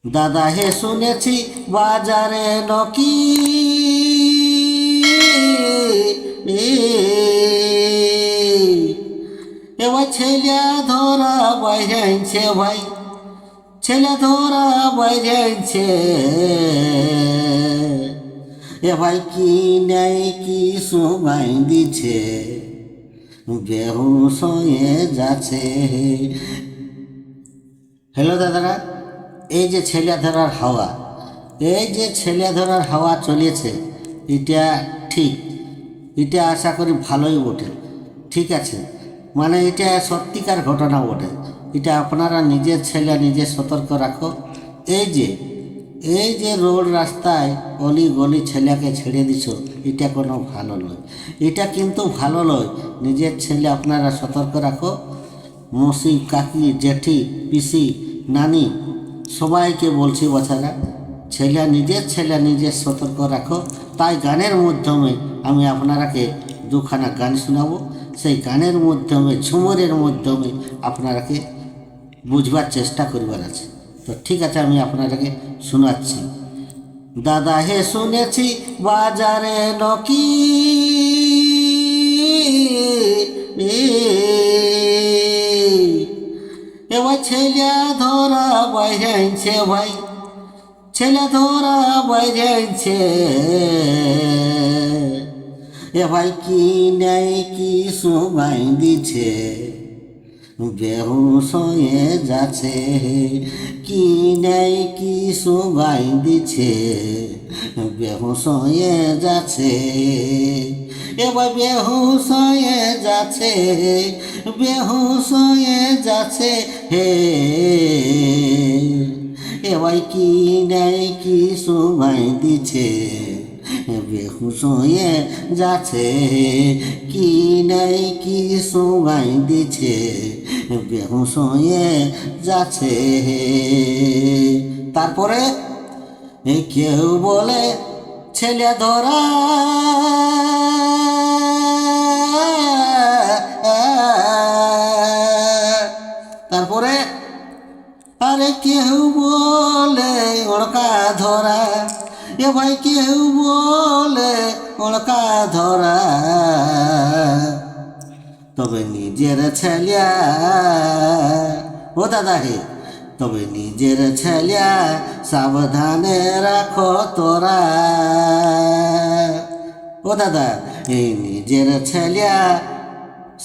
দাদা হে শুনেছি বাজারে নকি এবার ছেলে ধরা বাইরেছে ভাই, ছেলে ধরা বাইরেছে এ ভাই কি নেই কি সময় দিছে বেহুশ হয়ে যাচ্ছে। হ্যালো দাদারা, এই যে ছেলে ধরার হাওয়া, এই যে ছেলে ধরার হাওয়া চলেছে, এটা ঠিক, এটা আশা করি ভালোই বটে। ঠিক আছে, মানে এটা সত্যিকার ঘটনা বটে। এটা আপনারা নিজের ছেলে নিজে সতর্ক রাখো। এই যে এই যে রোড রাস্তায় অলি গলি ছেলেকে ছেড়ে দিছ, এটা কোনো ভালো নয়, এটা কিন্তু ভালো নয়। নিজের ছেলে আপনারা সতর্ক রাখো। মৌসি, কাকি, জেঠি, পিসি, নানি সবাইকে বলছি বাছারা, নিজের ছেলে নিজের সতর্ক রাখো। তাই গানের মাধ্যমে আমি আপনারাকে দুখানা গান শোনাবো। সেই গানের মাধ্যমে, ঝুমরের মাধ্যমে আপনারাকে বুঝবার চেষ্টা করবার আছে। তো ঠিক আছে, আমি আপনারাকে শোনাচ্ছি। দাদা হে শুনেছি বাজারে নকি এবার ছেলে ধরা বাইরেছে ভাই, ছেলে ধরা বাইরেছে এ ভাই কি নেই কি সময় দিছে বেহুশ হয়ে যাচ্ছে। কি নেই কি সময় দিছে বেহুশ হয়ে যাচ্ছে এবার বেহুশ হয়ে যাচ্ছে, বেহুশ হয়ে যাচ্ছে হে এবার কি নেই কি সময় দিছে বেহুশ হয়ে যাচ্ছে। কি নেই কি সময় দিছে বেহুশ হয়ে যাচ্ছে। তারপরে কেউ বলে ছেলে ধরা তারপরে আরে কেউ বলে ওড়কা ধরা এ ভাই কেউ বলে ওড়কা ধরা তবে নিজের ছেলে ও দাদা হে, তবে নিজের ছেলে সাবধানে রাখো তোরা। ও দাদা, এই নিজের ছেলে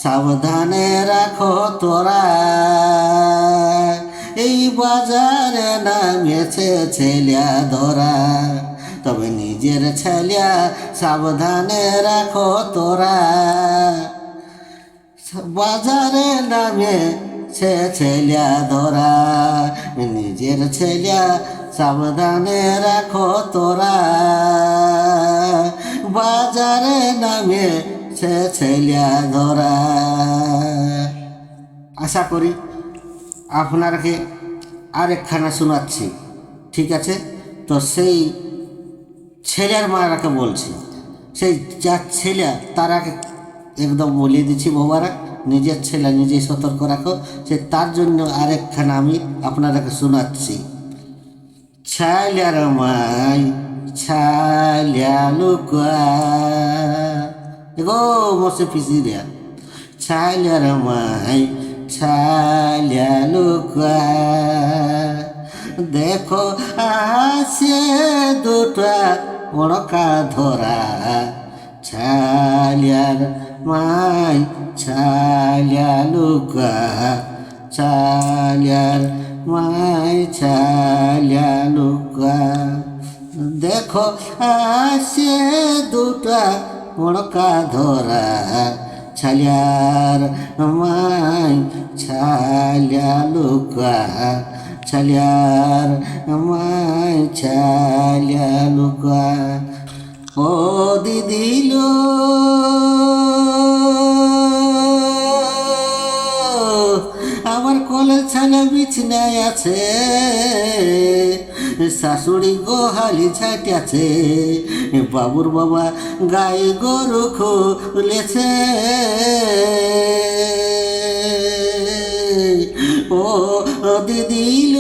সাবধানে রাখো তোরা। এই বাজারে নামেছে ছেলে ধরা, তবে নিজের ছেলে সাবধানে রাখো তোরা। বাজারে নামে সে ছেলে ধরা, নিজের ছেলে সাবধানে রাখো তোরা। বাজারে নামে সে ছেলে ধরা। আশা করি আপনারকে আরেকখানা শোনাচ্ছি, ঠিক আছে? তো সেই ছেলের মারাকে বলছি, সেই যার ছেলে তারাকে একদম বলিয়ে দিচ্ছি বাবারা, নিজের ছেলে নিজেই সতর্ক রাখো। সে তার জন্য আরেকখানা আমি আপনাদেরকে শোনাচ্ছি। ছাইলার মাই ছাইলা লুকা গো মসে পিসি রে, ছাইলার মাই ছাইলা লুকা দেখো আসে দুটা ওড়কা ধরা। ছাইলার মাই ছাইলা লুকা, ছাইলার মাই ছাইলা লুকা দেখো আসে দুটা ওড়কা ধরা। ছাইলার মাই ছাইলা লুকা, ছাইলার মাই ছাইলা লুকা। ও দিদিল আমার কোলের ছানা বিছনায় আছে, শাশুড়ি গোহালি ছাইটাছে, বাবুর বাবা গায়ে গরু খুলেছে। ও দিদিল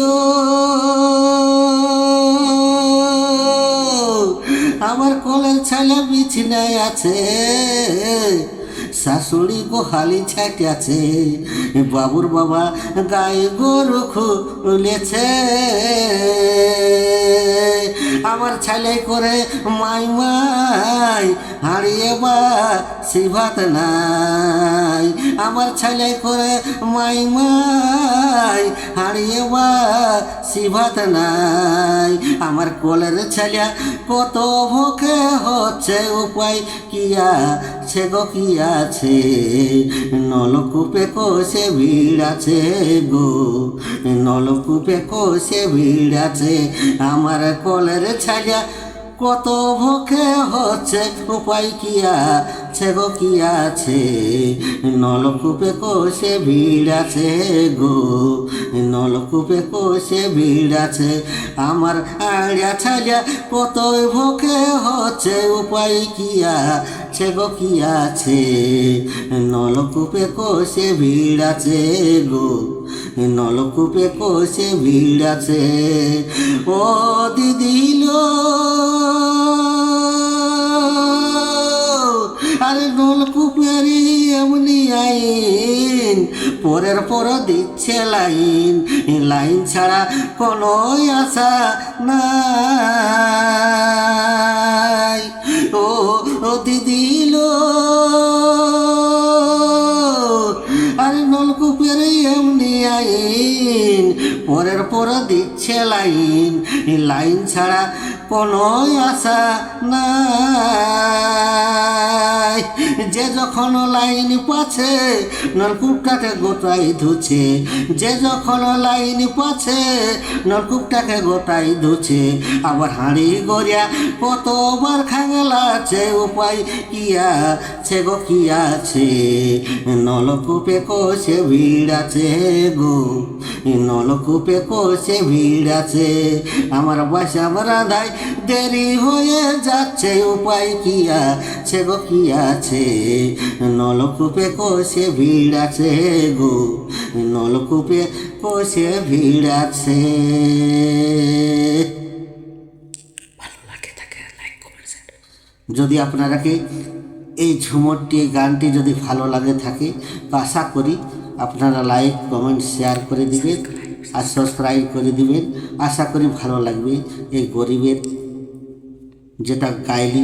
কলের ছেলে বিছনায় আছে, শাশুড়ি গোহালি ছাটিয়াছে, বাবুর বাবা গায়ে গরু খুলেছে। আমার ছেলে করে মাই মাই হারিয়ে বা সিভাত নাই, আমার ছেলে করে মাই মাই হারিয়ে বা সিভাত নাই। আমার কোলের ছেলে কত ভোকে হচ্ছে, উপায় কি আছে গো কি আছে, নলকূপে কোষে ভিড় আছে গো, নলকূপে কোষে ভিড় আছে। আমার কোলের ছেলে কত ভোকে হচ্ছে, উপায় কি আছে গো কি আছে, নলকূপে কোষে ভিড় আছে গো, নলকূপে কোষে ভিড় আছে। আমার আড়িয়া ছেলে কত ভোকে হচ্ছে, উপায় কি আছে গো কি আছে, নলকূপে কোষে ভিড় আছে গো, নলকূপে কোষে ভিড় আছে। ও দিদি লো, আরে নলকূপের এমনি আইন, পরের পর দিচ্ছে লাইন, লাইন ছাড়া কোনো আশা নাই। ও দিদি লো, আরে নলকূপের এমনি আইন, পরের পর দিচ্ছে লাইন, লাইন ছাড়া কোনো আশা নাই। যে যখন লাইন পাচ্ছে নলকূপটাকে গোটাই ধুছে, যে যখন লাইন পাচ্ছে নলকূপটাকে গোটাই ধুছে। আবার হাঁড়ি গড়িয়া কতবার খাঙলাছে, উপায় কি আছে গো কি আছে, নলকূপে কোষে ভিড় আছে গো, নলকূপে কোষে ভিড় আছে। আমার বাসা রাধায় দেরি হয়ে যাচ্ছে, উপায় কি আছে গো কি আছে, নলকূপে কোষে ভিড় আছে গো, নলকূপে কোষে ভিড় আছে। ভালো লাগে থাকে লাইক কমেন্ট শেয়ার। যদি আপনারাকে এই ঝুমরটি গানটি যদি ভালো লাগে থাকে তো আশা করি আপনারা লাইক কমেন্ট শেয়ার করে দিবেন আর সাবস্ক্রাইব করে দিবেন। আশা করি ভালো লাগবে। এই গরিবের যেটা গাইলি